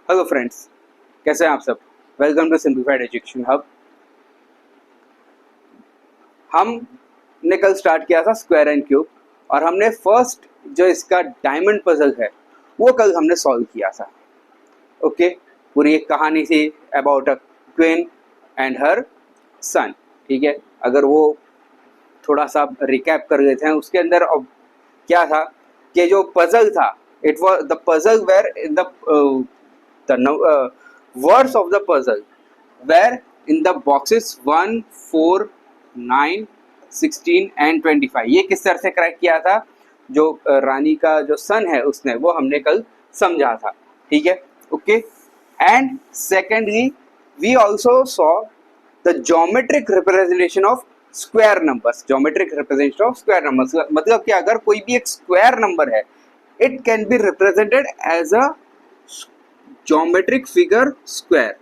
Hello friends, कैसे हैं आप सब। Welcome to simplified education hub. हमने कल स्टार्ट किया था स्क्वायर एंड क्यूब और हमने फर्स्ट जो इसका डायमंड पजल है वो कल हमने सॉल्व किया था। ओके, पूरी एक कहानी थी अबाउट अ क्वीन एंड हर सन। ठीक है, अगर वो थोड़ा सा रिकैप कर लेते हैं उसके अंदर अब क्या था कि जो पजल था, it was the puzzle where in the words of the puzzle were in the boxes 1, 4, 9, 16 and 25। ये किस तरह से क्रैक किया था, जो रानी का जो सन है उसने, वो हमने कल समझा था। ठीक है, okay. And secondly we also saw the geometric representation of square numbers. Geometric representation of square numbers मतलब कि अगर कोई भी एक स्क्वायर नंबर है, it can be represented as a geometric figure square.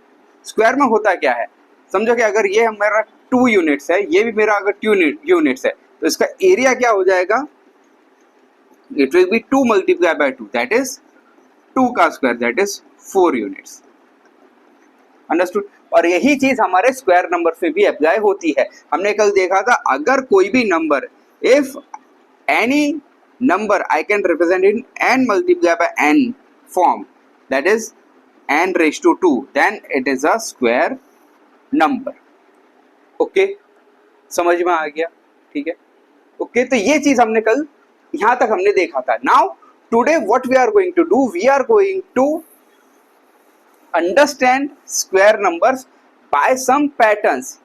Square में होता क्या है, समझो कि अगर ये हमारा 2 यूनिट्स है, ये भी मेरा अगर 2 यूनिट्स है, तो इसका एरिया क्या हो जाएगा, it will be 2 multiply by 2, that is 2 का square, that is 4 units. Understood. और यही चीज हमारे स्क्वायर नंबर पे भी अप्लाई होती है। हमने कल देखा था, अगर कोई भी number, if any number I can represent in n multiply by n form, that is n raised to 2, then it is a square number। Okay, समझ में आ गया। ठीक है, ओके। तो ये चीज हमने कल यहां तक हमने देखा था। Now today what we are going to do, we are going to understand square numbers by some patterns.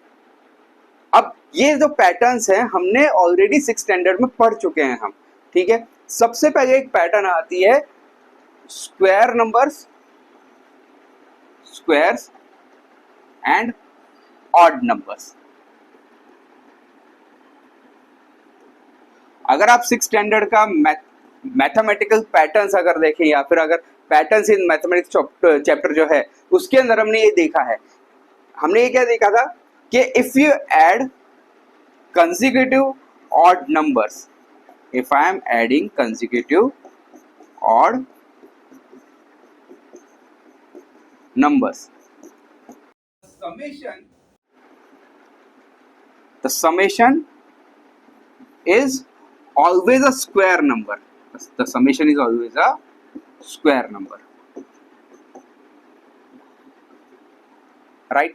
अब ये जो पैटर्न्स हैं हमने ऑलरेडी 6th स्टैंडर्ड में पढ़ चुके हैं हम। ठीक है, सबसे पहले एक पैटर्न आती है square numbers, squares and odd numbers. अगर आप 6th स्टैंडर्ड का मैथमेटिकल पैटर्न्स अगर देखें, या फिर अगर पैटर्न्स इन मैथमेटिक्स चैप्टर जो है उसके अंदर हमने ये देखा है, हमने ये क्या देखा था कि if you add consecutive odd numbers, if I am adding consecutive odd numbers, the summation is always a square number, the summation is always a square number, right?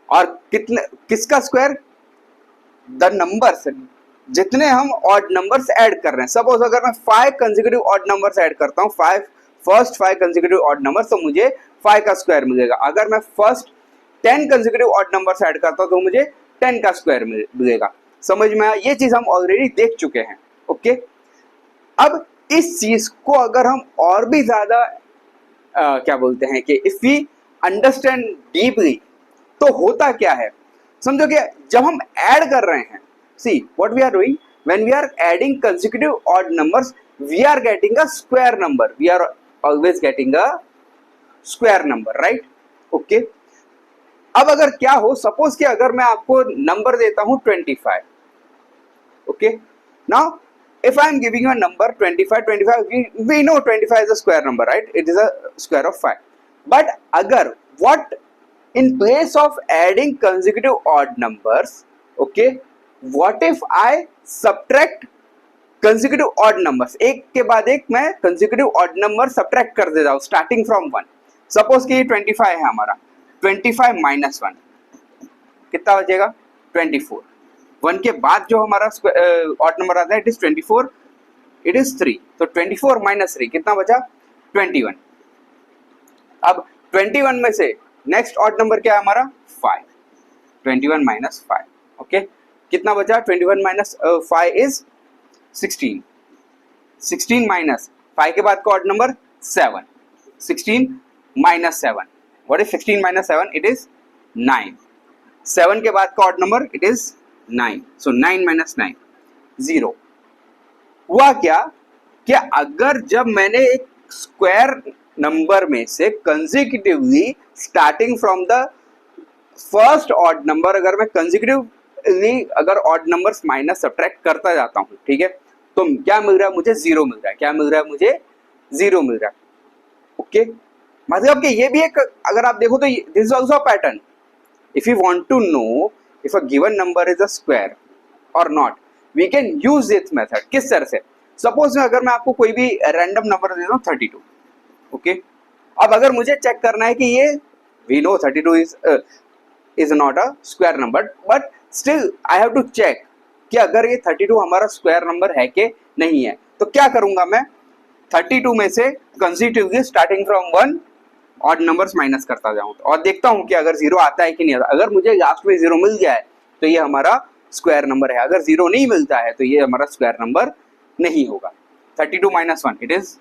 और कितने, किसका स्क्वायर, द नंबर्स, जितने हम odd numbers add कर रहे हैं। Suppose अगर मैं 5 कंसेक्यूटिव ऑड नंबर्स ऐड करता हूँ, 5 कंसेक्यूटिव ऑड नंबर्स, तो मुझे 5 का स्क्वायर मिलेगा। अगर मैं first 10 consecutive odd numbers add करता हूँ तो मुझे 10 का स्क्वायर मिलेगा। समझ में आया? ये चीज हम ऑलरेडी देख चुके हैं। ओके, अब इस चीज को अगर हम और भी ज्यादा क्या बोलते हैं कि इफ वी अंडरस्टैंड डीपली, तो होता क्या है, समझो कि जब हम ऐड कर रहे हैं, see what we are doing when we are adding consecutive odd numbers, we are getting a square number, we are always getting a square number, right? Okay, अब अगर क्या हो, सपोज कि अगर मैं आपको नंबर देता हूं 25, okay, now if I am giving you a number 25, we know 25 is a square number, right? It is a square of 5, but agar what, in place of adding consecutive odd numbers, okay, what if I subtract consecutive odd numbers, एक के बाद एक मैं consecutive odd number subtract कर देता हूँ starting from 1। Suppose कि 25 है हमारा, 25 माइनस 1 कितना बचेगा, 24। 1 के बाद जो हमारा ऑड नंबर आता है, इट इज 24, इट इज 3, तो 24 माइनस 3 कितना बचा, 21। अब 21 में से नेक्स्ट ऑड नंबर क्या है हमारा, 5, 21 माइनस 5, ओके, कितना बचा, 21 माइनस 5 इज 16, 16 माइनस 5 के बाद का odd number 7, 16 minus 7, what is 16 minus 7, it is 9, 7 के बाद का odd number it is 9, so 9 minus 9 0। हुआ क्या कि अगर जब मैंने एक स्क्वायर नंबर में से consecutively starting from the first odd number, अगर मैं कंसेक्यूटिव अगर ऑड नंबर्स माइनस सब्ट्रैक्ट करता जाता हूं, ठीक है, तो क्या मिल रहा है मुझे, 0 मिल रहा है। क्या मिल रहा है मुझे, 0 मिल रहा है। ओके, मतलब कि ये भी एक, अगर आप देखो तो this is also pattern. If you want to know if a given number is a square और not, we can use this method. किस तरह से? सपोज अगर मैं आपको कोई भी रैंडम नंबर दे दूं 32, ओके. अब अगर मुझे चेक करना है कि ये, we know 32 is not a square number, but still I have to check कि अगर ये 32 हमारा स्क्वायर नंबर है कि नहीं है. तो क्या करूंगा मैं? 32 में से consecutively starting from 1 odd numbers minus करता जाऊं और देखता हूं कि अगर जीरो आता है कि नहीं आता. अगर मुझे लास्ट में जीरो मिल गया है तो ये हमारा स्क्वायर नंबर है. अगर जीरो नहीं मिलता है तो ये हमारा स्क्वायर नंबर नहीं होगा. 32 माइनस 1 इट इज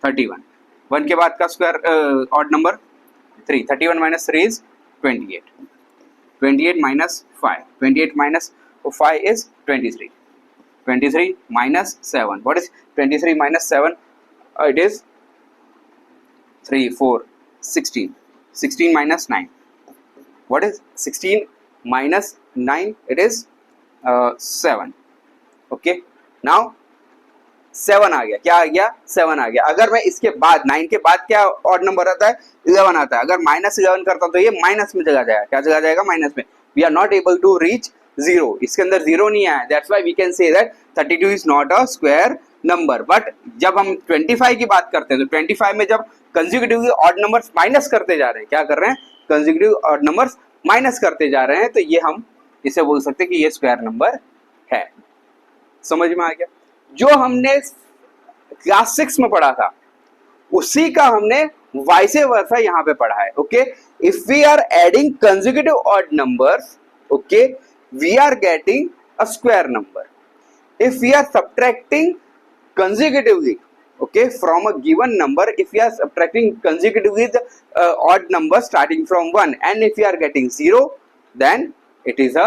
31. 1 के बाद का square odd number 3. 31 minus 3 is 28. 28 minus 5. 28 minus 5 is 23. 23 minus 7. What is 23 minus 7? It is 3, 4, 16. 16 minus 9. What is 16 minus 9? It is 7. Okay. Now 7 आ गया. क्या आ गया? 7 आ गया. अगर मैं इसके बाद 9 के बाद क्या ऑड नंबर आता है? 11 आता है. अगर माइनस 11 करता हूं तो ये माइनस में चला जाएगा. क्या चला जाएगा? माइनस में. We are not able to reach zero. इसके अंदर जीरो नहीं आया. That's why we can say that 32 is not a square number. But जब हम 25 की बात करते हैं तो 25 में जब कंसेक्यूटिवली ऑड नंबर्स माइनस करते जा रहे हैं, क्या कर रहे हैं? कंसेक्यूटिव ऑड नंबर्स माइनस करते जा रहे हैं, तो ये हम इसे बोल सकते हैं कि ये स्क्वायर नंबर है. समझ में आ गया? जो हमने क्लास 6 में पढ़ा था उसी का हमने वाइसे वर्सा यहां पे पढ़ा है. Okay. If we are adding consecutive odd numbers, okay, we are getting a square number. If we are subtracting consecutively, okay, from a given number, if we are subtracting consecutively the odd number starting from 1, and if we are getting 0, then it is a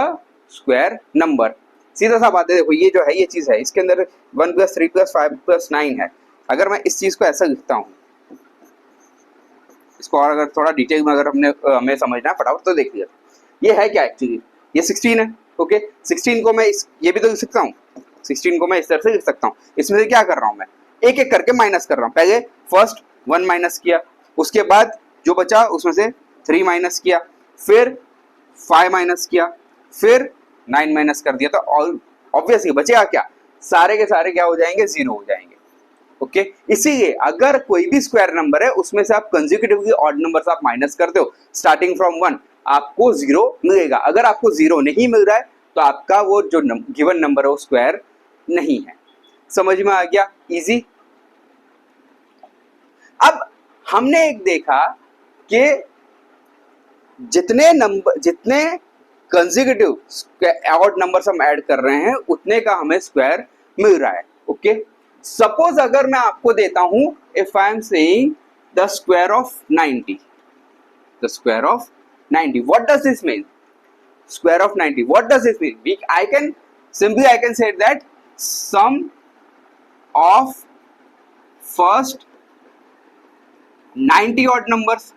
square number. सीधा सा बात है. देखो ये जो है ये चीज है, इसके अंदर 1 + 3 + 5 + 9 है. अगर मैं इस चीज को ऐसा लिखता हूँ, इसको और अगर थोड़ा डिटेल में अगर हमें समझना है फटाफट तो देखिए. ये है क्या एक्चुअली? ये 16 है. ओके. 16 को मैं ये भी तो लिख सकता हूँ. 16 को मैं इस तरह से लिख सकता हूँ. इसमें से क्या कर रहा हूँ मैं? एक एक करके माइनस कर रहा हूँ. पहले फर्स्ट 1 माइनस किया, उसके बाद जो बचा उसमें से 3 माइनस किया, फिर 5 माइनस किया, फिर 9 माइनस कर दिया. तो ऑब्वियसली बचेगा क्या? सारे के सारे क्या हो जाएंगे? 0 हो जाएंगे. ओके. इसीलिए अगर कोई भी स्क्वायर नंबर है उसमें से आप कंसेक्यूटिवली ऑड नंबर्स आप माइनस करते हो स्टार्टिंग फ्रॉम 1, आपको 0 मिलेगा. अगर आपको 0 नहीं मिल रहा है तो आपका वो जो गिवन नंबर है वो स्क्वायर नहीं है. समझ में आ गया? इजी. अब हमने एक देखा कि जितने कंसेक्यूटिव ऑड नंबर्स हम ऐड कर रहे हैं उतने का हमें स्क्वायर मिल रहा है. ओके. सपोज अगर मैं आपको देता हूं, if I am saying the square of 90, the square of 90, what does this mean? Square of 90, what does this mean? I can say that sum of first 90 odd numbers,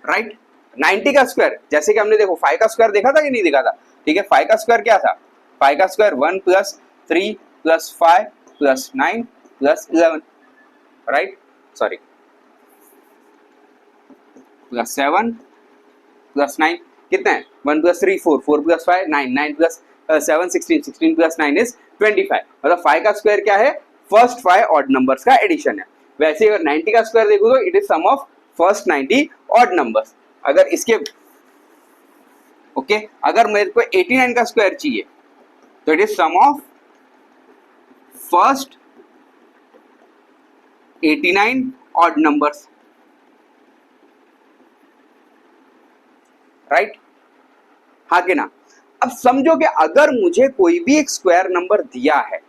right? 90 का square, जैसे कि हमने देखो 5 का square देखा था कि नहीं देखा था? ठीक है. 5 का स्क्वायर क्या था? 5 का स्क्वायर 1 + 3 + 5 + 9 + 11, राइट? सॉरी, +7 + 9 कितना है? 1 + 3 4, 4 + 5 9, 9 + 7 16, 16 + 9 is 25. मतलब 5 का स्क्वायर क्या है? फर्स्ट 5 ऑड नंबर्स का एडिशन है. वैसे अगर 90 का स्क्वायर देखो तो it is sum of first 90 odd numbers. अगर इसके ओके, अगर मेरे को 89 का स्क्वायर चाहिए तो it is sum of first 89 odd numbers, right? हाँ कि ना? अब समझो कि अगर मुझे कोई भी एक स्क्वायर नंबर दिया है,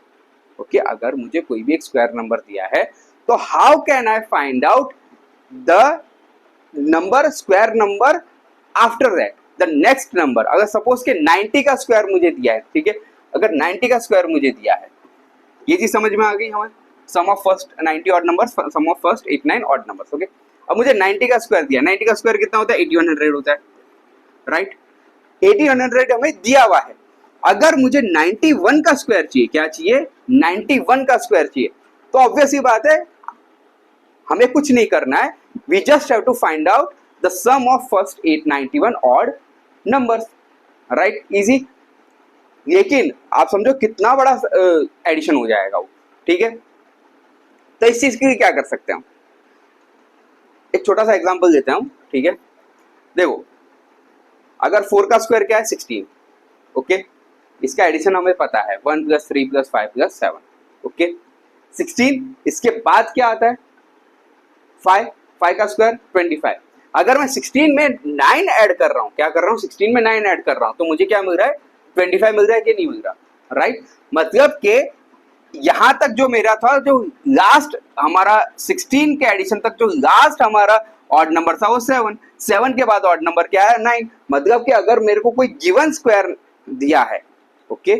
ओके, अगर मुझे कोई भी एक स्क्वायर नंबर दिया है तो how can I find out the number, square number after that, the next number? अगर सपोज के 90 का स्क्वायर मुझे दिया है, ठीक है, अगर 90 का स्क्वायर मुझे दिया है, ये चीज समझ में आ गई हमें? Sum of first 90 odd numbers, sum of first 89 odd numbers. Okay. अब मुझे 90 का स्क्वायर दिया. 90 का स्क्वायर कितना होता है? 8100 होता है, राइट? 8100 हमें दिया हुआ है. अगर मुझे 91 का स्क्वायर चाहिए, क्या चाहिए? 91 का स्क्वायर चाहिए, तो ऑब्वियस ही बात है हमें कुछ नहीं करना है, we just have to find out the sum of first 891 odd numbers, right, easy. लेकिन आप समझो कितना बड़ा एडिशन हो जाएगा वो, ठीक है। तो इस चीज के लिए क्या कर सकते हैं हम, एक छोटा सा एग्जांपल देते हैं हम, ठीक है। देखो अगर 4 का स्क्वायर क्या है 16, ओके, इसका एडिशन हमें पता है 1 + 3 + 5 + 7, ओके। 16 इसके बाद क्या आता है 5, 5 का स्क्वायर 25। अगर मैं 16 में 9 ऐड कर रहा हूँ, क्या कर रहा हूँ 16 में 9 ऐड कर रहा हूँ, तो मुझे क्या मिल रहा है 25 मिल रहा है कि नहीं मिल रहा, राइट। मतलब के यहां तक जो मेरा था, जो लास्ट हमारा 16 के एडिशन तक जो लास्ट हमारा ऑड नंबर था वो 7, 7 के बाद ऑड नंबर क्या है 9। मतलब कि अगर मेरे को कोई गिवन स्क्वायर दिया है, ओके,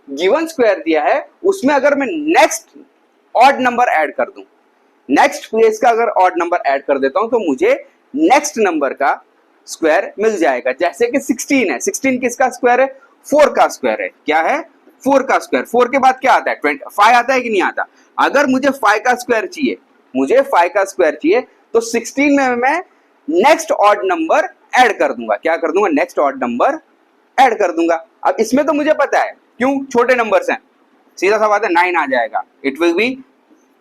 गिवन स्क्वायर दिया है, उसमें अगर मैं नेक्स्ट ऑड नंबर ऐड कर दूं, नेक्स्ट प्लेस का अगर ऑड नंबर ऐड कर देता हूं, तो मुझे नेक्स्ट नंबर का स्क्वायर मिल जाएगा। जैसे कि 16 है, 16 किसका स्क्वायर है 4 का स्क्वायर है, क्या है 4 का स्क्वायर। 4 के बाद क्या आता है 5 आता है कि नहीं आता। अगर मुझे 5 का स्क्वायर चाहिए, मुझे 5 का स्क्वायर चाहिए, तो 16 में मैं नेक्स्ट ऑड नंबर ऐड कर दूंगा, क्या कर दूंगा नेक्स्ट ऑड नंबर ऐड कर दूंगा। अब इसमें तो मुझे पता है, क्यों छोटे नंबर्स हैं, सीधा सा बात है 9 आ जाएगा, इट विल बी,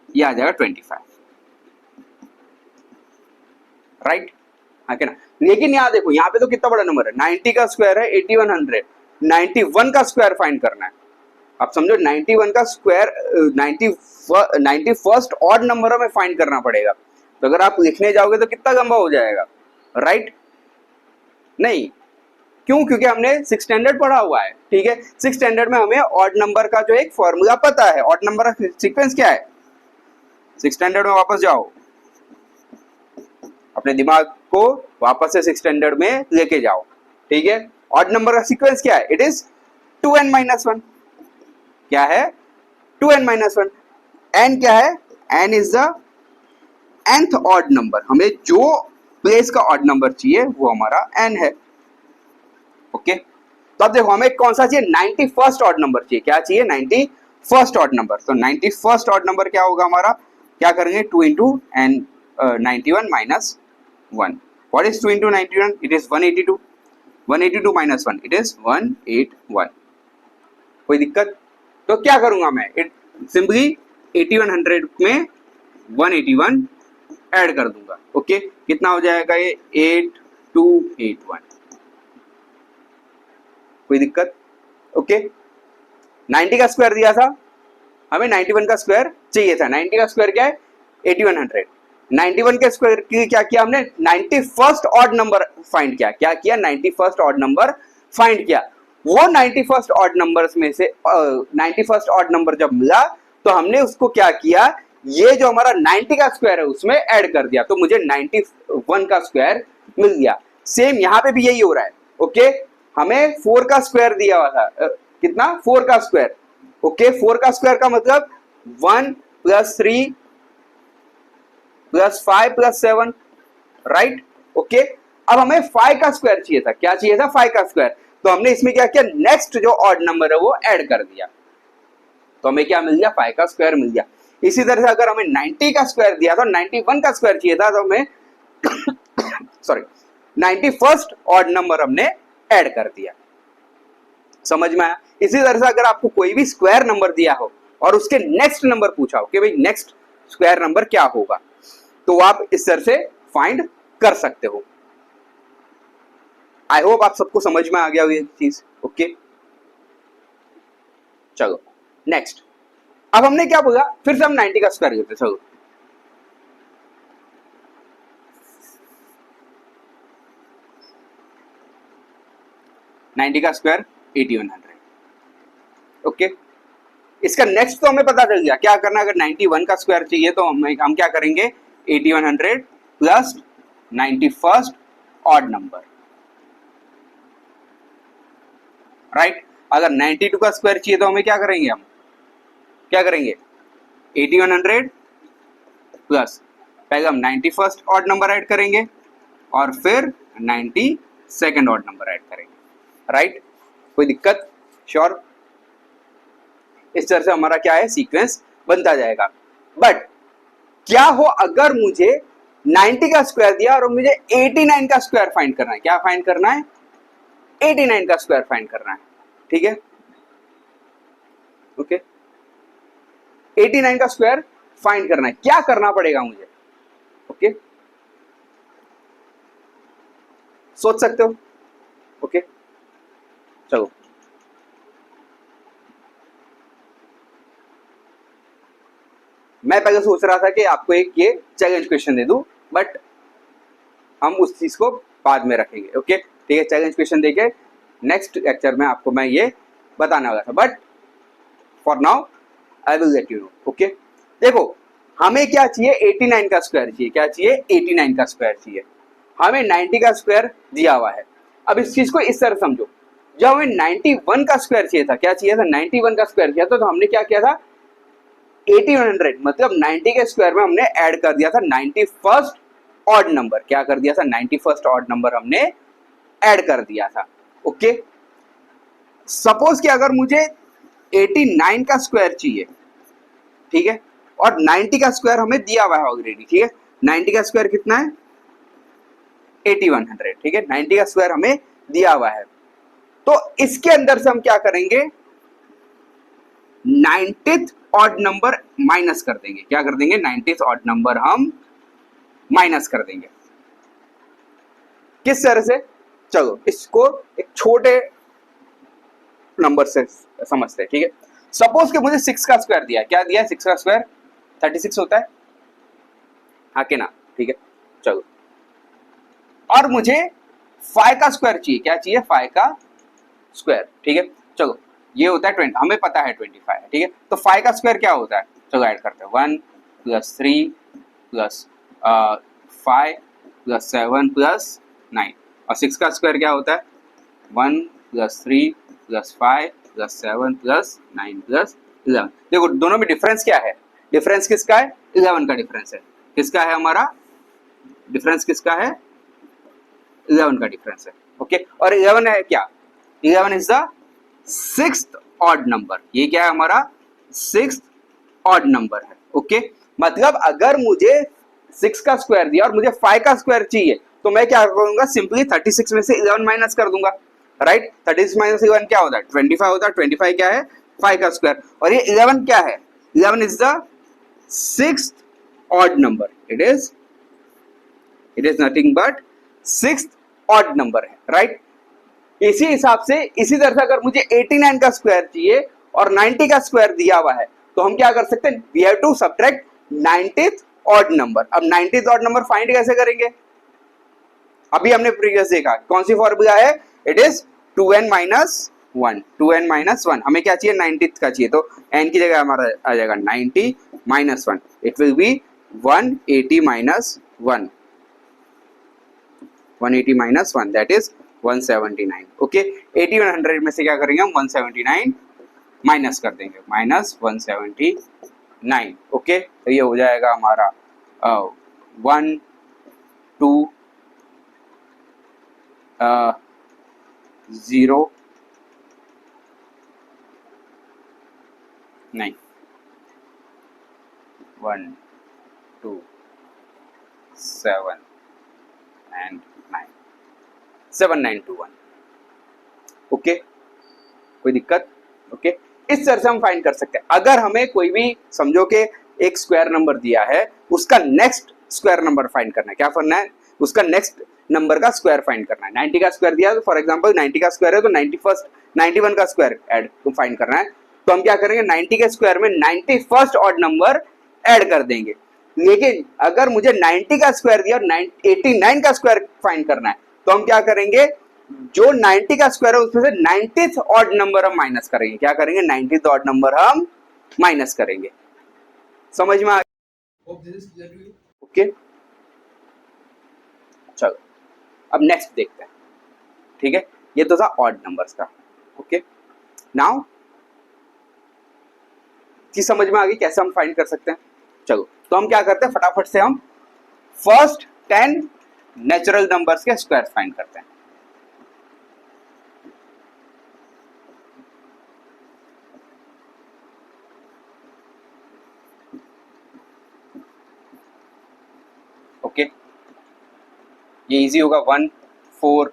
ये आ जाएगा 25, राइट, हाँ क्या ना। लेकिन यहाँ देखो, यहाँ पे तो कितना बड़ा नंबर है, 90 का स्क्वायर है 8100, 91 का स्क्वायर फाइंड करना है। आप समझो 91 का स्क्वायर 91st ऑड नंबर हमें फाइंड करना पड़ेगा। तो अगर आप लिखने जाओगे तो कितना लंबा हो जाएगा, राइट, नहीं, क्यों, क्योंकि हमने 6 स्टैंडर्ड पढ़ा हुआ है, ठीक है। 6 स्टैंडर्ड में हमें ऑड नंबर का जो एक फॉर्मूला पता है, ऑड नंबर का सीक्वेंस क्या है। 6 स्टैंडर्ड में वापस जाओ, अपने दिमाग को वापस से 6 स्टैंडर्ड में लेके जाओ, ठीक है। ऑड नंबर का सीक्वेंस क्या है, इट इज 2n-1, क्या है 2n-1। n क्या है, n is the nth odd number, हमें जो प्लेस का ऑड नंबर चाहिए वो हमारा n है, ओके। तो अब देखो हमें कौन सा चाहिए 91st ऑड नंबर चाहिए, क्या चाहिए 91st ऑड नंबर। तो 91st ऑड नंबर क्या होगा हमारा, क्या करेंगे 2 × n 91 - 1। What is 2 × 91, it is 182, 182 - 1 it is 181। कोई दिक्कत, तो क्या करूंगा मैं, इट सिंपली 8100 में 181 ऐड कर दूंगा, ओके। कितना हो जाएगा ये 8281, कोई दिक्कत, ओके। 90 का स्क्वायर दिया था, हमें 91 का स्क्वायर चाहिए था। 90 का स्क्वायर क्या है 8100, 91 के स्क्वायर की क्या किया हमने 91st ऑड नंबर फाइंड किया, क्या किया 91st ऑड नंबर फाइंड किया। वो 91st ऑड नंबर्स में से 91st ऑड नंबर जब मिला, तो हमने उसको क्या किया, ये जो हमारा 90 का स्क्वायर है उसमें ऐड कर दिया, तो मुझे 91 का स्क्वायर मिल गया। सेम यहाँ पे भी यही हो रहा है, ओके। हमें 4 का स्क्वायर दिया हुआ था, कितना 4 का स्क्वायर, ओके। 4 का स्क्वायर का मतलब 1 + 3 + 5 + 7, राइट, ओके। अब हमें 5 का स्क्वायर चाहिए था, क्या चाहिए था 5 का स्क्वायर। तो हमने इसमें क्या किया, नेक्स्ट जो ऑड नंबर है वो ऐड कर दिया, तो हमें क्या मिल गया 5 का स्क्वायर मिल गया। इसी तरह से अगर हमें 90 का स्क्वायर दिया था, 91 का स्क्वायर चाहिए था, तो हमें सॉरी 91st ऑड नंबर हमने ऐड कर दिया, समझ में आया। इसी तरह से अगर आपको कोई भी स्क्वायर नंबर दिया हो और उसके नेक्स्ट नंबर पूछा हो कि भाई नेक्स्ट स्क्वायर नंबर क्या होगा, तो आप इस तरह से फाइंड कर सकते हो। आई होप आप सबको समझ में आ गया ये चीज, ओके। चलो नेक्स्ट, अब हमने क्या बोला, फिर से हम 90 का स्क्वायर करते, चलो 90 का स्क्वायर 8100, ओके। इसका नेक्स्ट तो हमें पता चल गया क्या करना, अगर 91 का स्क्वायर चाहिए तो हम क्या करेंगे 8100 plus 91st odd number, right. अगर 92 का स्क्वायर चाहिए तो हमें क्या करेंगे, हम क्या करेंगे 8100 प्लस पहले हम 91st ऑड नंबर ऐड करेंगे और फिर 92nd ऑड नंबर ऐड करेंगे, राइट। कोई दिक्कत, श्योर। इस तरह से हमारा क्या है सीक्वेंस बनता जाएगा। बट क्या हो अगर मुझे 90 का स्क्वायर दिया और मुझे 89 का स्क्वायर फाइंड करना है। क्या फाइंड करना है? 89 का स्क्वायर फाइंड करना है। ठीक है, ओके, 89 का स्क्वायर फाइंड करना है। क्या करना पड़ेगा मुझे? ओके, सोच सकते हो? ओके, चलो मैं पहले सोच रहा था कि आपको एक ये चैलेंज क्वेश्चन दे दूं, बट हम उस चीज को बाद में रखेंगे। ओके, ठीक है, चैलेंज क्वेश्चन देके नेक्स्ट लेक्चर में आपको मैं ये बताने वाला था, but for now I will let you know. Okay, देखो हमें क्या चाहिए? 89 का स्क्वायर चाहिए। क्या चाहिए? 89 का स्क्वायर चाहिए। हमें 90 का स्क्वायर दिया हुआ है। अब इस चीज को इस तरह समझो, जब हमें 91 का स्क्वायर चाहिए था, क्या चाहिए था? 91 का स्क्वायर किया था, तो हमने क्या किया था? 8100 मतलब 90 के स्क्वायर में हमने ऐड कर दिया था 91st ऑड नंबर। क्या कर दिया था? 91st ऑड नंबर हमने ऐड कर दिया था। ओके, सपोज कि अगर मुझे 89 का स्क्वायर चाहिए, ठीक है, और 90 का स्क्वायर हमें दिया हुआ है ऑलरेडी। ठीक है, 90 का स्क्वायर कितना है? 8100। ठीक है, 90 का स्क्वायर हमें दिया हुआ है, तो इसके अंदर से हम क्या करेंगे? 90th ऑड नंबर माइनस कर देंगे। क्या कर देंगे? 90th ऑड नंबर हम माइनस कर देंगे। किस तरह से? चलो इसको एक छोटे नंबर से समझते हैं। ठीक है, सपोज कि मुझे 6 का स्क्वायर दिया है। क्या दिया है? 6 का स्क्वायर 36 होता है, हाँ कि ना? ठीक है, चलो, और मुझे 5 का स्क्वायर चाहिए। क्या चाहिए? 5 का स्क्वायर। ठीक है, चलो, ये होता है 20, हमें पता है 25 है। ठीक है, तो 5 का स्क्वायर क्या होता है? चलो ऐड करते हैं, 1 + 3 + 5 + 7 + 9। और 6 का स्क्वायर क्या होता है? 1 + 3 + 5 + 7 + 9 + 11। देखो दोनों में डिफरेंस क्या है? डिफरेंस किसका है? 11 का डिफरेंस है। किसका है? हमारा डिफरेंस किसका है? 11 का डिफरेंस है। ओके, और 11 है क्या? 11 is the 6th odd number. ये क्या है? हमारा 6th ऑड नंबर है। ओके, मतलब अगर मुझे 6 का स्क्वायर दिया और मुझे 5 का स्क्वायर चाहिए, तो मैं क्या करूंगा? सिंपली 36 में से 11 माइनस कर दूंगा। राइट, 36 माइनस 11 क्या होता है? 25 होता है। 25 क्या है? 5 का स्क्वायर। और ये 11 क्या है? 11 is the 6th odd number. It is nothing but 6th odd number है। राइट, इसी हिसाब से, इसी तरह से अगर मुझे 89 का स्क्वायर चाहिए और 90 का स्क्वायर दिया हुआ है, तो हम क्या कर सकते हैं? We have to subtract 90th odd number. अब 90th ऑड नंबर फाइंड कैसे करेंगे? अभी हमने प्रीवियस देखा, कौन सी फॉर्मूला है? It is 2n - 1। 2n - 1 हमें क्या चाहिए? 90th का चाहिए, तो n की जगह हमारा आ जाएगा 90 - 1। It will be 180 - 1, 180 - 1, that is 179। Okay, 8100 में से क्या करेंगे हम? 179 माइनस कर देंगे, -179। ओके, तो ये हो जाएगा हमारा 1 2 0 9, 1 2 7 एंड 9, 7921। ओके, कोई दिक्कत? ओके, इस तरह से हम फाइंड कर सकते हैं। अगर हमें कोई भी समझो कि एक स्क्वायर नंबर दिया है, उसका नेक्स्ट स्क्वायर नंबर फाइंड करना है। क्या करना है? उसका नेक्स्ट नंबर का स्क्वायर फाइंड करना है। 90 का स्क्वायर दिया है, तो फॉर एग्जांपल 90 का स्क्वायर है, तो 91 का स्क्वायर ऐड तो फाइंड करना है। तो हम क्या करेंगे? 90 के स्क्वायर में 91st ऑड नंबर ऐड कर देंगे। लेकिन अगर मुझे 90 का स्क्वायर दिया और 89 का स्क्वायर फाइंड करना है, तो हम क्या करेंगे? जो 90 का स्क्वायर है उसमें से 90th ऑड नंबर हम माइनस करेंगे। क्या करेंगे? 90th ऑड नंबर हम माइनस करेंगे। समझ में आ गया? ओके, चलो अब नेक्स्ट देखते हैं। ठीक है, ये तो था ऑड नंबर्स का। ओके, नाउ चीज समझ में आ गई कैसे हम फाइंड कर सकते हैं। चलो, तो हम क्या करते हैं? फटाफट से हम फर्स्ट 10 नेचुरल नंबर्स के स्क्वायर फाइंड करते हैं। ओके, ये इजी होगा। 1 4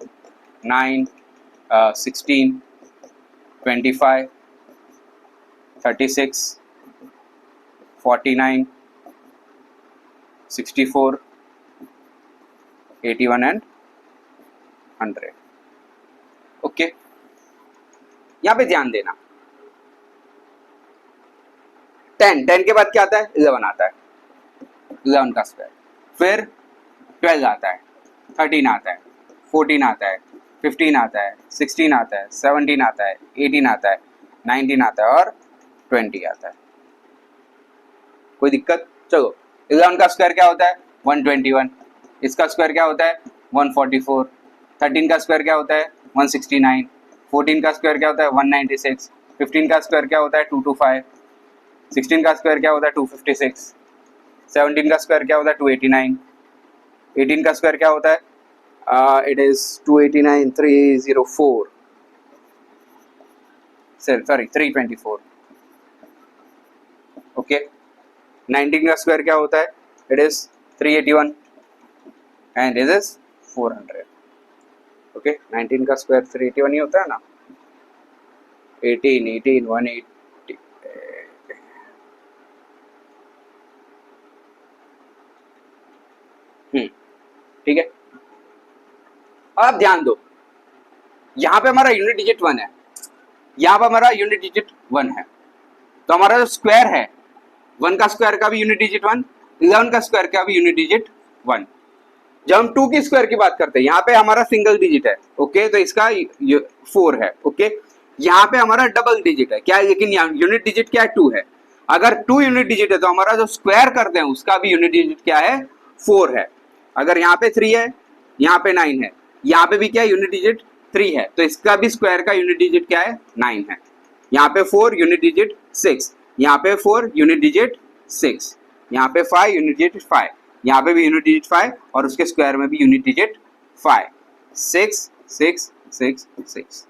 9 16 25 36 49 64 81 एंड 100। ओके, यहाँ पे ध्यान देना, 10 के बाद क्या आता है? 11 आता है, 11 का स्क्वायर। फिर 12 आता है, 13 आता है, 14 आता है, 15 आता है, 16 आता है, 17 आता है, 18 आता है, 19 आता है और 20 आता है। कोई दिक्कत? चलो, 11 का स्क्वायर क्या होता है? 121। इसका स्क्वायर क्या होता है? 144। 13 का स्क्वायर क्या होता है? 169। 14 का स्क्वायर क्या होता है? 196। 15 का स्क्वायर क्या होता है? 225। 16 का स्क्वायर क्या होता है? 256। 17 का स्क्वायर क्या होता है? 289। 18 का स्क्वायर क्या होता है? It is 289 304, sorry 324। ओके, 19 का स्क्वायर क्या होता है? It is 381 and it is 400। Okay, 19 का स्क्वायर 381 ही होता है ना। 18 18 180, ठीक है। अब ध्यान दो, यहाँ पे हमारा यूनिट डिजिट 1 है, यहाँ पे हमारा यूनिट डिजिट 1 है, तो हमारा जो स्क्वायर है 1 का स्क्वायर का भी यूनिट डिजिट 1, 11 का स्क्वायर का भी यूनिट डिजिट 1। जब हम 2 की स्क्वायर की बात करते हैं, यहाँ पे हमारा सिंगल डिजिट है, ओके, तो इसका 4 है। ओके, यहाँ पे हमारा डबल डिजिट है क्या है, लेकिन यूनिट डिजिट क्या है? 2 है। अगर 2 यूनिट डिजिट है तो हमारा जो स्क्वायर करते हैं उसका भी यूनिट डिजिट क्या है? 4 है। अगर यहाँ पे 3 है, यहाँ पे 9 है, यहाँ पे भी क्या है? यूनिट डिजिट 3 है, तो इसका भी स्क्वायर का यूनिट डिजिट क्या है? 9 है। यहाँ पे 4 यूनिट डिजिट 6, यहाँ पे 4 यूनिट डिजिट 6, यहाँ पे 5 यूनिट डिजिट 5, यहाँ पे भी यूनिट डिजिट 5 और उसके स्क्वायर में भी यूनिट डिजिट 5। 6 6 6 6,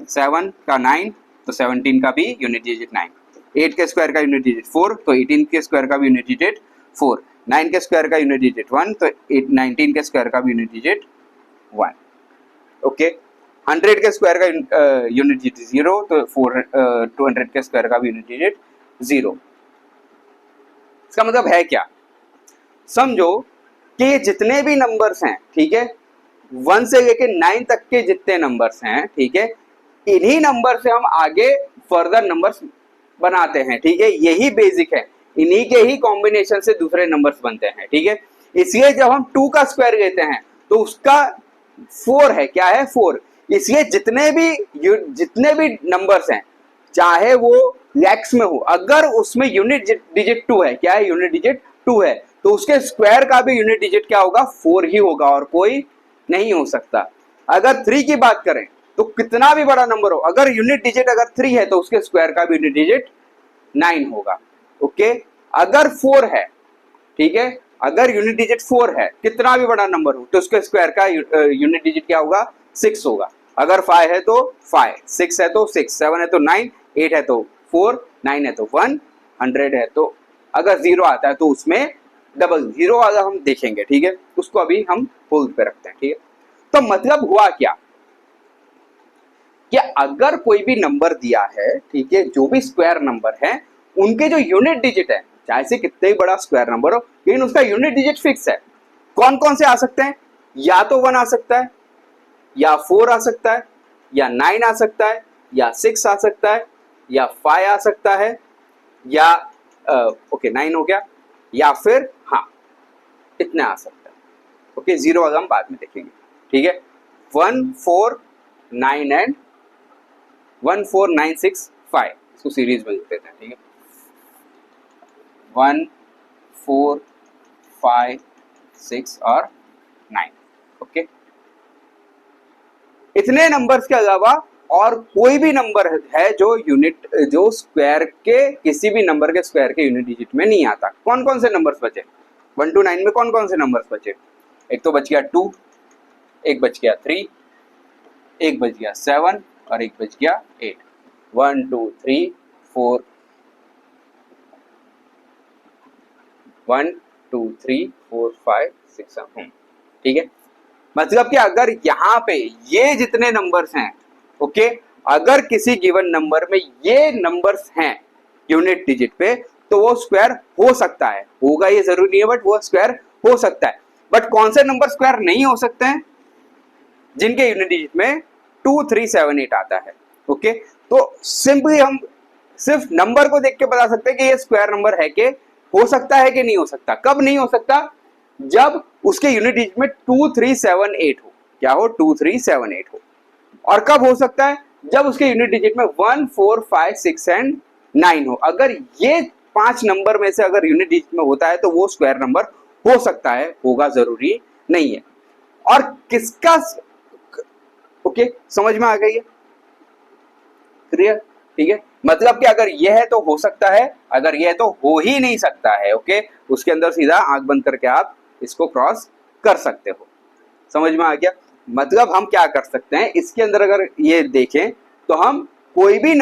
7 का 9 तो 17 का भी यूनिट डिजिट 9, 8 के स्क्वायर का यूनिट डिजिट 4 तो 18 के स्क्वायर का भी यूनिट डिजिट 4, 9 के स्क्वायर का यूनिट डिजिट 1 तो 19 के स्क्वायर का भी यूनिट डिजिट 1। ओके, 100 के स्क्वायर का यूनिट डिजिट 0 तो 200 के स्क्वायर का भी यूनिट डिजिट 0। इसका मतलब है क्या? समझो कि ये जितने भी नंबर्स हैं, ठीक है, 1 से लेके 9 तक के जितने नंबर्स हैं, ठीक है, इन्हीं नंबर से हम आगे फर्दर नंबर्स बनाते हैं, ठीक है, यही बेसिक है, इन्हीं के ही कॉम्बिनेशन से दूसरे नंबर्स बनते हैं, ठीक है। इसलिए जब हम 2 का स्क्वायर लेते हैं तो उसका 4 है, क्या है? 4। इसलिए जितने भी नंबर्स हैं, चाहे वो लैक्स में हो, अगर उसमें यूनिट डिजिट 2 है, क्या है? यूनिट डिजिट 2 है, तो उसके स्क्वायर का भी यूनिट डिजिट क्या होगा? 4 ही होगा और कोई नहीं हो सकता। अगर 3 की बात करें तो कितना भी बड़ा नंबर हो, अगर यूनिट डिजिट अगर 3 है तो उसके स्क्वायर का भी यूनिट डिजिट 9 होगा। ओके, अगर 4 है, ठीक है, अगर यूनिट डिजिट 4 है, कितना भी बड़ा नंबर हो तो उसके स्क्वायर का यूनिट डिजिट क्या होगा? 6 होगा। अगर 5 है तो 5, 6 है तो 6, 7 है तो 9, 8 है तो 4, 9 है तो 1, 100 है तो अगर 0 आता है तो उसमें डबल 0 वाला हम देखेंगे, ठीक है, उसको अभी हम होल्ड पे रखते हैं, ठीक है। तो मतलब हुआ क्या कि अगर कोई भी नंबर दिया है, ठीक है, जो भी स्क्वायर नंबर है, उनके जो यूनिट डिजिट है, चाहे से कितना ही बड़ा स्क्वायर नंबर हो, लेकिन उसका यूनिट डिजिट फिक्स है। कौन कौन से आ सकते हैं? या तो 1 आ सकता है, या 4 आ सकता है, या 9 आ सकता है, या 6 आ सकता है, या 5 आ सकता है, या ओके 9 हो गया, या फिर हाँ इतना आ सकता है। ओके, 0 वाला हम बाद में देखेंगे, ठीक है। 1 4 9 एंड 1 4 9 6 5, इसको सीरीज में लिख देते हैं, ठीक है। 1 4 5 6 और 9। ओके, इतने नंबर्स के अलावा और कोई भी नंबर है जो स्क्वायर के किसी भी नंबर के स्क्वायर के यूनिट डिजिट में नहीं आता। कौन कौन से नंबर्स बचे? 1 to 9 में कौन कौन से नंबर्स बचे? एक तो बच गया 2, एक बच गया 3, एक बच गया 7 और एक बच गया 8। 1 2 3 4 1 2 3 4 5 6 7। ठीक है, मतलब कि अगर यहाँ पे ये जितने नंबर्स हैं, ओके, अगर किसी गिवन नंबर में ये नंबर्स हैं यूनिट डिजिट पे, तो वो स्क्वायर हो सकता है, होगा ये जरूरी नहीं है, बट वो स्क्वायर हो सकता है। बट कौन से नंबर स्क्वायर नहीं हो सकते हैं? जिनके यूनिट डिजिट में 2 3 7 8 आता है। ओके, तो सिंपली हम सिर्फ नंबर को देख के बता सकते हैं कि ये स्क्वायर नंबर है कि हो सकता है कि नहीं हो सकता। कब नहीं हो सकता? जब उसके यूनिट डिजिट में 2 3 7 8 हो। क्या हो? 2 3 7 8 हो। और कब हो सकता है? जब उसके यूनिट डिजिट में 1 4 5 6 एंड 9 हो। अगर ये 5 नंबर में से अगर यूनिट डिजिट में होता है तो वो स्क्वायर नंबर हो सकता है, होगा जरूरी नहीं है। और किसका, ओके, समझ में आ गई है? क्लियर? ठीक है, मतलब कि अगर यह है तो हो सकता है, अगर यह है तो हो ही नहीं सकता है। ओके, उसके अंदर सीधा आंख बंद करके आप इसको क्रॉस कर सकते हो। समझ में आ गया? मतलब हम क्या कर सकते हैं इसके अंदर, अगर ये देखें तो हम कोई भी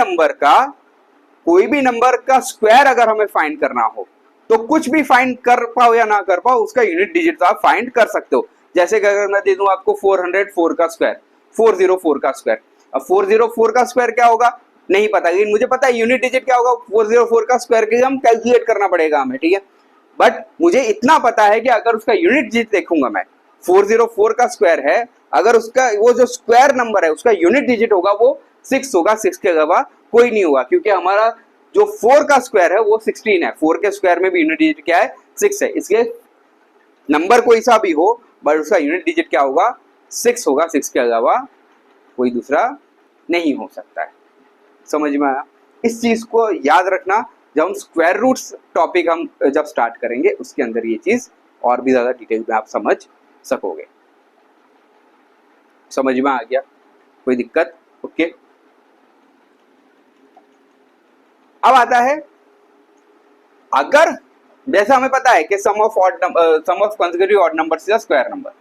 नंबर का स्क्वायर अगर हमें फाइंड करना हो तो कुछ भी फाइंड कर पाओ या ना कर पाओ, उसका यूनिट डिजिट आप फाइंड कर सकते हो। जैसे कि अगर मैं दे दूं आपको 404 का स्क्वायर, 404 का स्क्वायर, अब 404 का स्क्वायर क्या होगा नहीं पता, लेकिन मुझे पता है यूनिट डिजिट क्या होगा 404 का स्क्वायर के हम कैलकुलेट करना पड़ेगा हमें। ठीक है, बट मुझे इतना पता है कि अगर उसका यूनिट डिजिट देखूंगा मैं, 404 का स्क्वायर है, अगर उसका वो जो स्क्वायर नंबर है उसका यूनिट डिजिट होगा वो 6 होगा, 6 के अलावा कोई नहीं होगा, क्योंकि हमारा जो 4 का स्क्वायर है वो 16 है, 4 के स्क्वायर में भी यूनिट डिजिट क्या है 6 है, इसलिए नंबर कोई सा भी हो बट उसका यूनिट डिजिट क्या होगा 6 होगा, 6 के अलावा कोई दूसरा नहीं हो सकता है। समझ में आया? इस चीज को याद रखना, जब हम स्क्वायर रूट्स टॉपिक हम जब स्टार्ट करेंगे उसके अंदर ये चीज और भी ज्यादा डिटेल में आप समझ सकोगे। समझ में आ गया? कोई दिक्कत? ओके, अब आता है, अगर जैसा हमें पता है कि sum of consecutive odd numbers is a square number.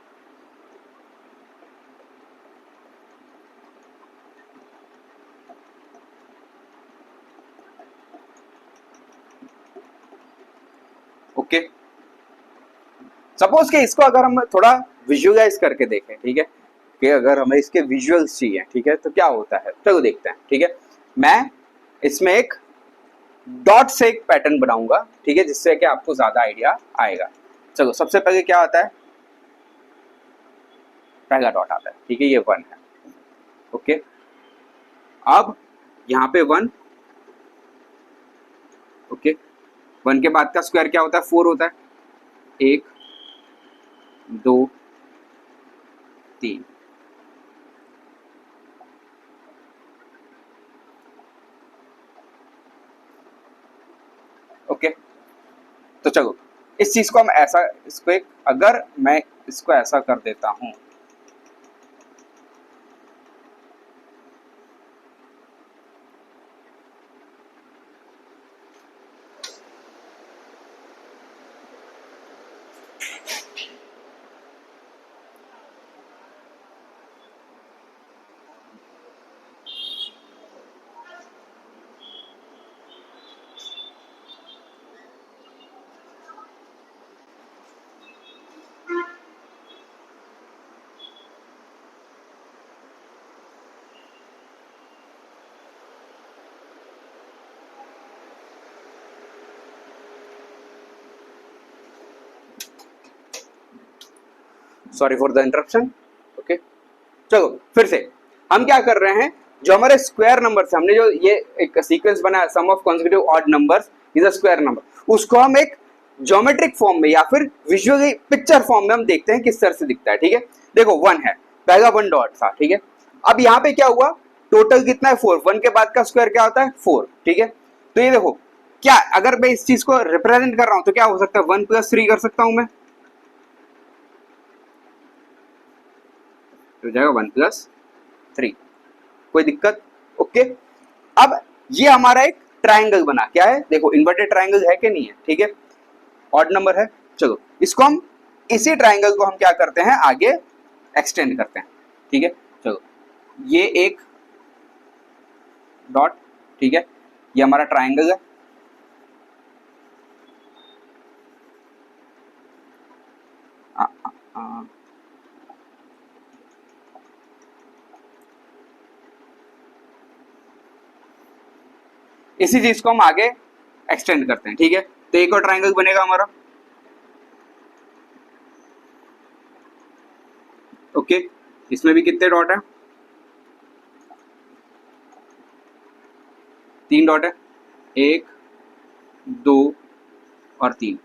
Okay, suppose कि इसको अगर हम थोड़ा विजुअलाइज करके देखें, ठीक है, कि अगर हमें इसके विजुअल्स चाहिए, ठीक है, तो क्या होता है चलो देखते हैं। ठीक है, मैं इसमें एक डॉट से एक पैटर्न बनाऊंगा, ठीक है, जिससे कि आपको ज्यादा आइडिया आएगा। चलो सबसे पहले क्या आता है, पहला डॉट आता है, ठीक है, ये 1 है। ओके, अब यहाँ पे 1, ओके, 1 के बाद का स्क्वायर क्या होता है 4 होता है, 1 2 3, ओके, तो चलो इस चीज को हम ऐसा, इसको एक, अगर मैं इसको ऐसा कर देता हूं, sorry for the interruption. Okay, चलो फिर से हम क्या कर रहे हैं, जो हमारे स्क्वायर नंबर से हमने जो ये एक सीक्वेंस बनाया sum of consecutive odd numbers is a square number, उसको हम एक ज्योमेट्रिक फॉर्म में या फिर विजुअली पिक्चर फॉर्म में हम देखते हैं किस तरह से दिखता है। ठीक है, देखो 1 है, पहला 1 डॉट था, ठीक है, अब यहाँ पे क्या हुआ, टोटल कितना है 4, 1 के बाद का स्क्वायर क्या होता है 4, ठीक है, तो ये देखो क्या, अगर मैं इस चीज को रिप्रेजेंट कर रहा हूं तो क्या हो सकता है 1 + 3 कर सकता हूं मैं, तो जाएगा 1 + 3, कोई दिक्कत? ओके, अब ये हमारा एक ट्राइंगल बना, क्या है देखो, इन्वर्टेड ट्राइंगल है कि नहीं है, ठीक है, ऑड नंबर है। चलो इसको हम, इसी ट्राइंगल को हम क्या करते हैं आगे एक्सटेंड करते हैं, ठीक है, चलो ये एक डॉट, ठीक है, ये हमारा ट्राइंगल है, इसी चीज को हम आगे एक्सटेंड करते हैं, ठीक है। तो एक और ट्राइंगल बनेगा हमारा, ओके। इसमें भी कितने डॉट है, 3 डॉट है, 1 2 और 3।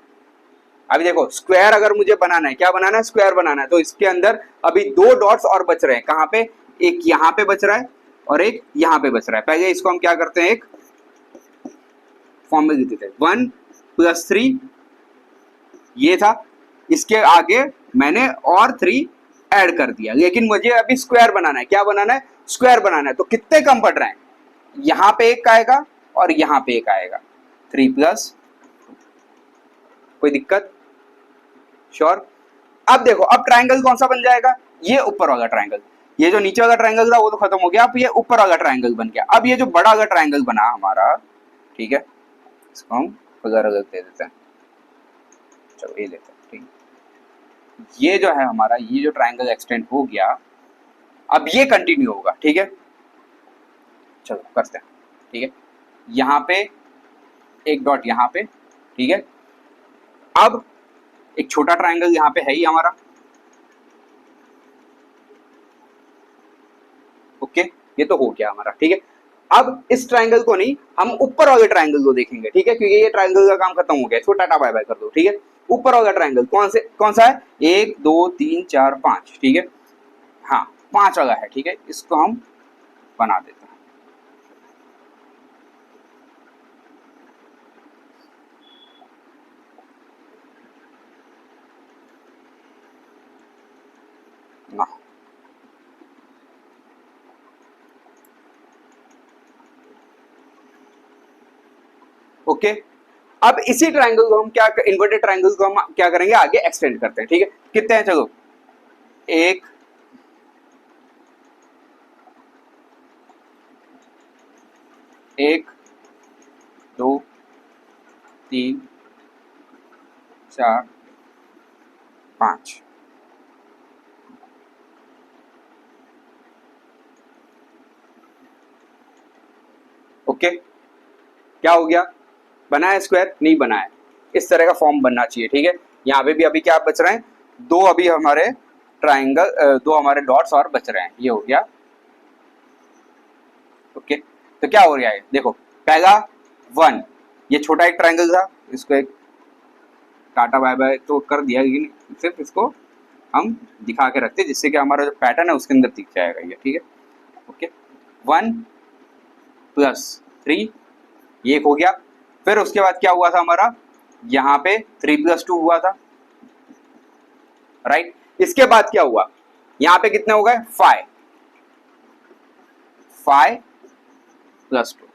अभी देखो स्क्वायर अगर मुझे बनाना है, क्या बनाना है, स्क्वायर बनाना है, तो इसके अंदर अभी 2 डॉट्स और बच रहे हैं। कहाँ पे, एक यहाँ पे बच रहा है और एक यहाँ पे बच रहा है। पहले इसको हम क्या करते हैं, एक फॉर्म में देते हैं, 1 + 3 ये था, इसके आगे मैंने और 3 ऐड कर दिया, लेकिन मुझे अभी स्क्वायर बनाना है। क्या बनाना है, स्क्वायर बनाना है। तो कितने कम पड़ रहे हैं, यहाँ पे एक आएगा और यहाँ पे एक आएगा, 3+, कोई दिक्कत, श्योर। अब देखो, अब ट्राइंगल कौन सा बन जाएगा, ये ऊपर वाला ट्राइंगल। ये जो नीचे वाला ट्राइंगल था वो तो खत्म हो गया, अब ये ऊपर वाला ट्राइंगल बन गया। अब ये जो बड़ा वाला ट्राइंगल बना हमारा, ठीक है, इसको हम अगर दे देते हैं, चलो ये लेते हैं, ठीक है। ये जो है हमारा, ये जो ट्राइंगल एक्सटेंड हो गया, अब ये कंटिन्यू होगा, ठीक है। चलो करते हैं, ठीक है। यहाँ पे एक डॉट यहाँ पे, ठीक है। अब एक छोटा ट्राइंगल यहाँ पे है ही हमारा, ओके, ये तो हो गया हमारा, ठीक है। अब इस ट्राइंगल को नहीं, हम ऊपर वाले ट्राइंगल को देखेंगे, ठीक है, क्योंकि ये ट्राइंगल का काम खत्म हो गया, इसको टाटा बाय बाय कर दो, ठीक है। ऊपर वाला ट्राइंगल कौन सा है, 1 2 3 4 5, ठीक है, हाँ 5 वाला है, ठीक है। इसको हम बना देते हैं, ना ओके। अब इसी ट्राइंगल को हम क्या, इन्वर्टेड ट्राइंगल को हम क्या करेंगे, आगे एक्सटेंड करते हैं, ठीक है। कितने हैं, चलो 1 1 2 3 4 5, ओके। क्या हो गया, बना है स्क्वायर, नहीं बना है, इस तरह का फॉर्म बनना चाहिए, ठीक है। यहाँ पे भी अभी क्या बच रहे हैं, 2 अभी हमारे ट्राइंगल, 2 हमारे डॉट्स और बच रहे हैं, ये हो गया, ओके। तो क्या हो गया है, देखो पहला 1, ये छोटा एक ट्राइंगल था, इसको एक टाटा बाय बाय तो कर दिया, लेकिन सिर्फ इसको हम दिखा के रखते हैं, जिससे कि हमारा जो पैटर्न है उसके अंदर दिख जाएगा ये, ठीक है, ओके। 1 + 3 ये एक हो गया। फिर उसके बाद क्या हुआ था हमारा, यहाँ पे 3 + 2 हुआ था, राइट। इसके बाद क्या हुआ, यहाँ पे कितने हो गए, 5 + 2,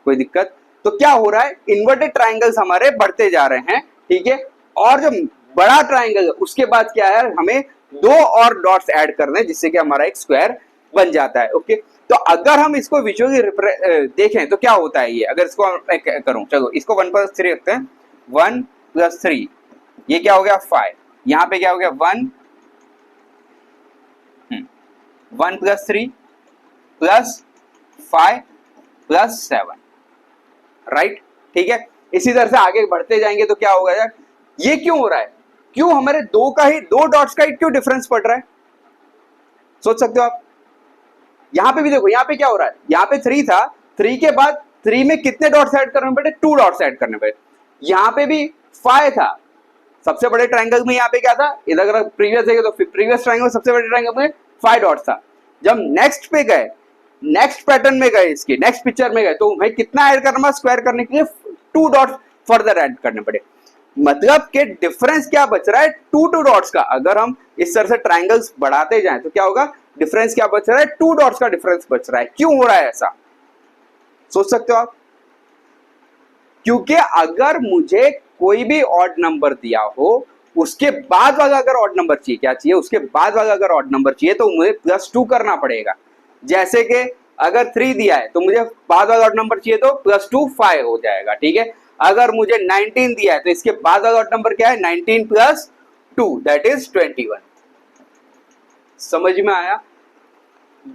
कोई दिक्कत। तो क्या हो रहा है, इन्वर्टेड ट्राइंगल्स हमारे बढ़ते जा रहे हैं, ठीक है। और जो बड़ा ट्राइंगल है उसके बाद क्या है, हमें 2 और डॉट्स ऐड करने, जिससे कि हमारा एक स्क्वायर बन जाता है, ओके। तो अगर हम इसको विजुअली देखें तो क्या होता है, ये अगर इसको मैं करूं, चलो इसको 1 + 3 रखते हैं, 1 + 3 ये क्या हो गया, 5, यहाँ पे क्या हो गया, 1 + 3 + 5 + 7, राइट, ठीक है। इसी तरह से आगे बढ़ते जाएंगे तो क्या होगा यार, ये क्यों हो रहा है, क्यों हमारे 2 डॉट्स का ही क्यों डिफरेंस पड़ रहा है, सोच सकते हो आप। यहाँ पे भी देखो, यहाँ पे क्या हो रहा है, यहाँ पे 3 था, 3 के बाद 3 में कितने डॉट्स ऐड करने पड़े, 2 डॉट्स ऐड करने पड़े। यहाँ पे भी 5 था, सबसे बड़े ट्राइंगल में यहाँ पे क्या था, इधर अगर प्रीवियस है तो प्रीवियस ट्राइंगल सबसे बड़े ट्राइंगल में 5 डॉट्स था। जब नेक्स्ट पे गए, नेक्स्ट पैटर्न में गए, इसके नेक्स्ट पिक्चर में गए, तो भाई कितना ऐड करना, स्क्वायर करने के लिए 2 डॉट्स फर्दर ऐड करने पड़े। मतलब के डिफरेंस क्या बच रहा है, 2 डॉट्स का। अगर हम इस तरह से ट्राइंगल्स बढ़ाते जाएं तो क्या होगा, डिफरेंस क्या बच रहा है, 2 डॉट्स का डिफरेंस बच रहा है। क्यों हो रहा है ऐसा, सोच सकते हो आप। क्योंकि अगर मुझे कोई भी ऑड नंबर दिया हो, उसके बाद वाला अगर ऑड नंबर चाहिए, क्या चाहिए, उसके बाद वाला अगर ऑड नंबर चाहिए तो मुझे +2 करना पड़ेगा। जैसे कि अगर 3 दिया है तो मुझे बाद वाला ऑड नंबर चाहिए तो +2 5 हो जाएगा, ठीक है। अगर मुझे 19 दिया है तो इसके बाद वाला ऑड नंबर क्या है, 19 + 2 दैट इज 21। समझ में आया?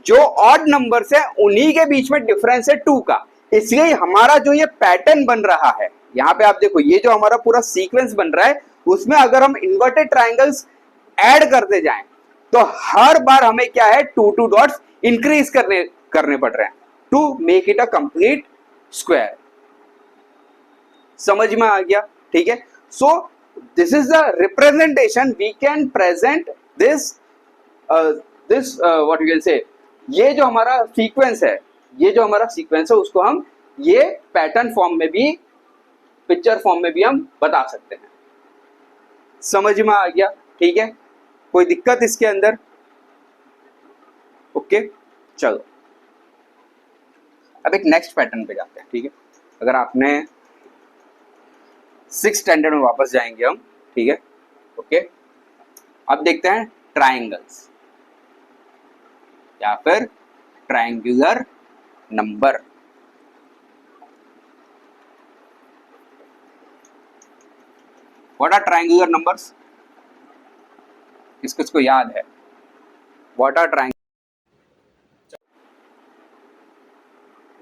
जो ऑड नंबर्स है उन्हीं के बीच में डिफरेंस है 2 का। इसलिए हमारा जो ये पैटर्न बन रहा है, यहां पे आप देखो ये जो हमारा पूरा सीक्वेंस बन रहा है, उसमें अगर हम इन्वर्टेड ट्राइंगल्स ऐड करते जाएं तो हर बार हमें क्या है 2 डॉट्स इंक्रीज करने पड़ रहे हैं to make it a complete square. समझ में आ गया? ठीक है। So this is the representation we can present this what you can say, ये जो हमारा सीक्वेंस है, ये जो हमारा सीक्वेंस है उसको हम ये पैटर्न फॉर्म में भी, पिक्चर फॉर्म में भी हम बता सकते हैं। समझ में आ गया? ठीक है, कोई दिक्कत इसके अंदर? ओके, चलो अब एक नेक्स्ट पैटर्न पे जाते हैं। ठीक है, अगर आपने 6th स्टैंडर्ड में वापस जाएंगे हम। ठीक है, ओके, अब देखते हैं ट्राइंगल्स या फिर triangular number. What are triangular numbers? किसको याद है? What are triangular?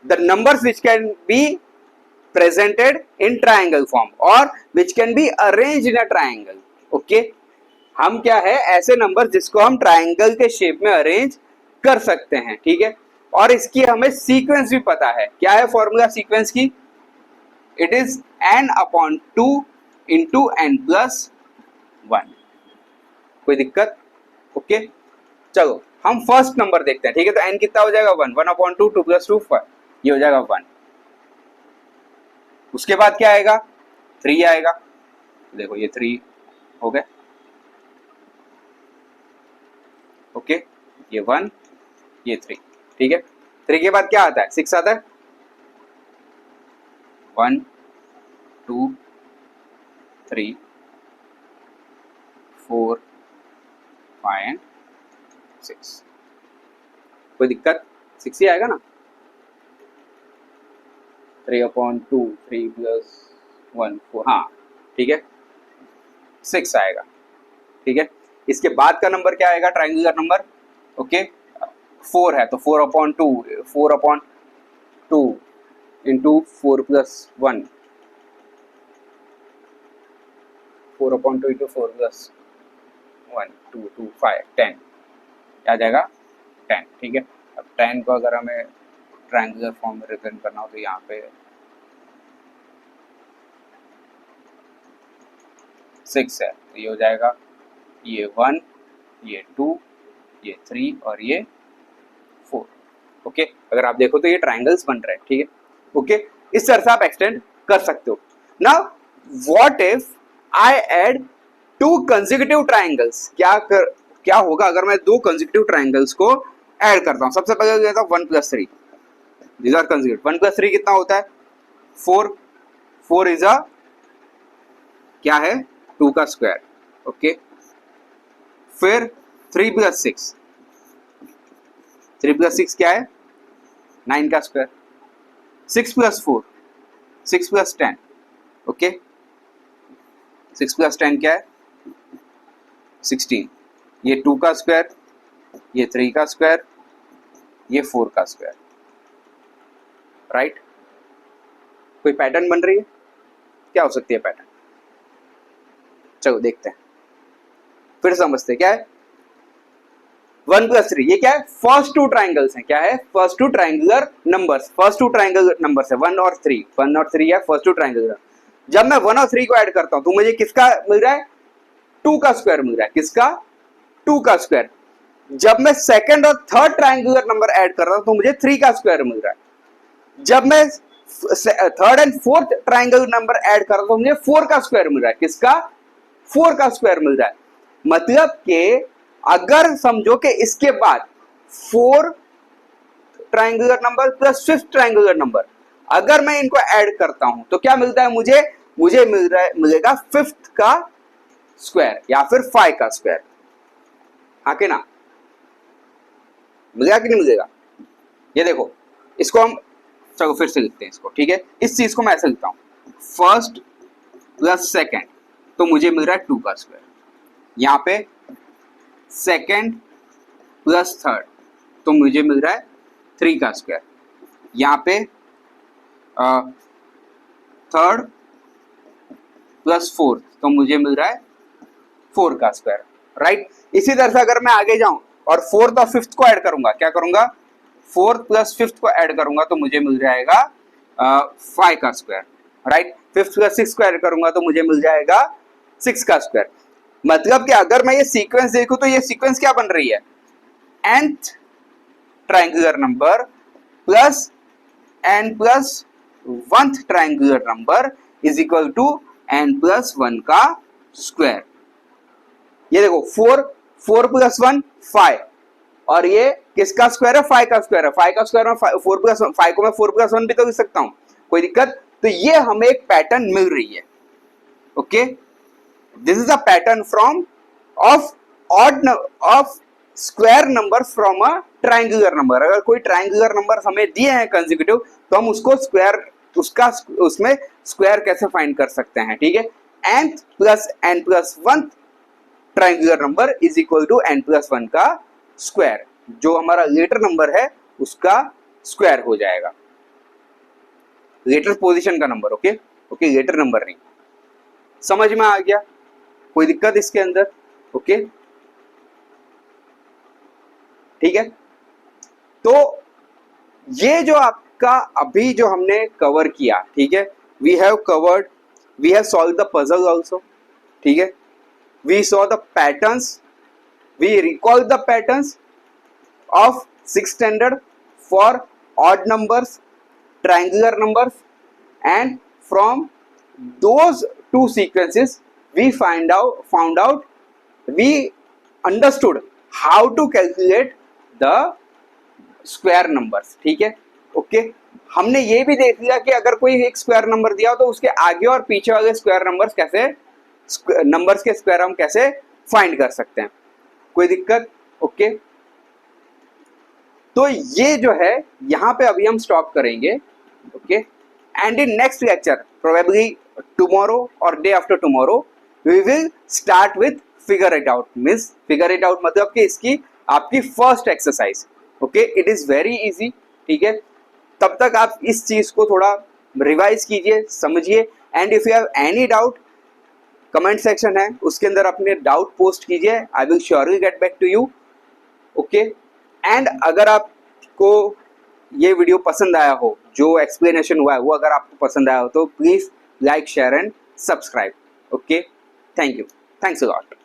The numbers which can be presented in triangle form or which can be arranged in a triangle. Okay, हम क्या है, ऐसे नंबर जिसको हम ट्राइंगल के शेप में अरेंज कर सकते हैं। ठीक है, और इसकी हमें सीक्वेंस भी पता है। क्या है फॉर्मूला सीक्वेंस की? It is n/2 into n+1। कोई दिक्कत? ओके, चलो हम फर्स्ट नंबर देखते हैं। ठीक है, तो n कितना हो जाएगा? 1, 1/2, 2 + 2 5, ये हो जाएगा 1। उसके बाद क्या आएगा? 3 आएगा। देखो ये 3 हो गए। ओके, ये 1, ये 3। ठीक है, 3 के बाद क्या आता है? 6 आता है। 1 2 3 4 5 एंड 6। कोई दिक्कत? 6 ही आएगा ना? 3/2, 3 + 1 4, हाँ ठीक है, 6 आएगा। ठीक है, इसके बाद का नंबर क्या आएगा ट्रायंगुलर नंबर? ओके, 4 है तो 4/2 इंटू 4 + 1, 4/2 इंटू 4 + 1 2 2 5 10, क्या आ जाएगा? 10। ठीक है, अब 10 को अगर हमें ट्रायंगुलर फॉर्म में रिप्रेजेंट करना हो तो यहाँ पे 6 है तो ये हो जाएगा, ये 1, ये 2, ये 3 और ये 4। ओके, अगर आप देखो तो ये ट्रायंगल्स बन रहे हैं। ठीक है, ओके, इस तरह से आप एक्सटेंड कर सकते हो। Now what if I add 2 consecutive triangles? क्या होगा अगर मैं 2 कंसेक्यूटिव ट्रायंगल्स को ऐड करता हूं? सबसे पहले कहता हूं 1 + 3, दीज आर कंसेक्यूटिव। 1 + 3 कितना होता है? 4। 4 इज अ क्या है? 2 का स्क्वायर। ओके, फिर 3 + 6, 3 + 6 क्या है? 9 का स्क्वायर। 6 + 4, 6 + 10। ओके, 6 + 10 क्या है? 16। ये 2 का स्क्वायर, ये 3 का स्क्वायर, ये 4 का स्क्वायर। राइट, कोई पैटर्न बन रही है? क्या हो सकती है पैटर्न? चलो देखते हैं, फिर समझते हैं क्या है 1 + 3। ये क्या है? फर्स्ट 2 ट्राइंगल्स हैं। क्या है? First 2 triangular numbers. First 2 triangular numbers है 1 और 3। 1 और 3 है फर्स्ट 2 ट्राइंगुलर। जब मैं 1 और 3 को ऐड करता हूं तो मुझे किसका मिल रहा है? 2 का स्क्वायर मिल रहा है। किसका? 2 का स्क्वायर। जब मैं सेकंड और थर्ड ट्राइंगुलर नंबर ऐड कर रहा हूं तो मुझे 3 का स्क्वायर मिल रहा है। जब मैं third and fourth triangle number add कर रहा हूं तो मुझे 4 का स्क्वायर मिल रहा है। किसका? 4 का स्क्वायर मिल रहा है। मतलब कि अगर समझो कि इसके बाद 4 triangular number plus 5th triangular number, अगर मैं इनको ऐड करता हूं तो क्या मिलता है मुझे? मुझे मिलेगा 5th का स्क्वायर या फिर 5 का स्क्वायर। हाँ कि ना? मिलेगा कि नहीं मिलेगा? ये देखो, इसको हम चलो फिर से लिखते हैं इसको। ठीक है, इस चीज को मैं ऐसे लिखता हूं, फर्स्ट + सेकंड, तो मुझे मिल रहा है 2 का स्क्वायर। यहाँ पे सेकेंड प्लस थर्ड, तो मुझे मिल रहा है 3 का स्क्वायर। यहाँ पे थर्ड प्लस फोर्थ, तो मुझे मिल रहा है 4 का स्क्वायर, राइट। इसी तरह से अगर मैं आगे जाऊं और फोर्थ और फिफ्थ को ऐड करूंगा, क्या करूंगा, फोर्थ प्लस फिफ्थ को ऐड करूंगा तो मुझे मिल जाएगा 5 का square, right. Fifth plus six को ऐड करूंगा तो मुझे मिल जाएगा 6 का स्क्वायर। मतलब कि अगर मैं ये सीक्वेंस देखूं तो ये सीक्वेंस क्या बन रही है, nth triangular number plus n plus 1th triangular number is equal to n plus 1 का स्क्वायर। ये देखो 4 प्लस 1 5, और ये किसका स्क्वायर है, 5 का स्क्वायर है। 5 का स्क्वायर में 4 प्लस 5 को मैं 4 प्लस 1 भी तो लिख सकता हूं, कोई दिक्कत। तो ये हमें एक पैटर्न मिल रही है, okay. This is a pattern from of square number from a triangular number. अगर कोई ट्रायंगुलर नंबर हमें दिए हैं कंसेक्यूटिव, तो हम उसको उसमें स्क्वायर कैसे फाइंड कर सकते हैं, ठीक है। nth plus n plus 1 triangular number is equal to n plus 1 का स्क्वायर, जो हमारा लेटर नंबर है उसका स्क्वायर हो जाएगा, लेटर पोजीशन का number, okay okay, letter number नहीं। समझ में आ गया, कोई दिक्कत इसके अंदर, ओके, ठीक है। तो ये जो आपका अभी जो हमने कवर किया, ठीक है, we have solve the puzzle also, ठीक है, we saw the patterns, we recall the patterns of 6th standard for odd numbers, triangular numbers, and from those two sequences we found out we understood how to calculate the square numbers, ठीक है, okay. हमने ये भी देख लिया कि अगर कोई एक स्क्वायर नंबर दिया हो तो उसके आगे और पीछे वाले स्क्वायर नंबर्स के स्क्वायर हम कैसे फाइंड कर सकते हैं, कोई दिक्कत, ओके। तो ये जो है यहाँ पे अभी हम स्टॉप करेंगे, okay. And in next lecture probably tomorrow और day after tomorrow we will start with figure it out. Means figure it out मतलब कि इसकी आपकी first exercise, okay. It is very easy, ठीक है। तब तक आप इस चीज को थोड़ा रिवाइज कीजिए, समझिए, and if you have any doubt, comment section है उसके अंदर अपने डाउट पोस्ट कीजिए, I will surely get back to you, okay. And अगर आपको ये वीडियो पसंद आया हो, जो एक्सप्लेनेशन हुआ है वो अगर आपको पसंद आया हो, तो please like, share and subscribe, okay. Thank you, thanks a lot.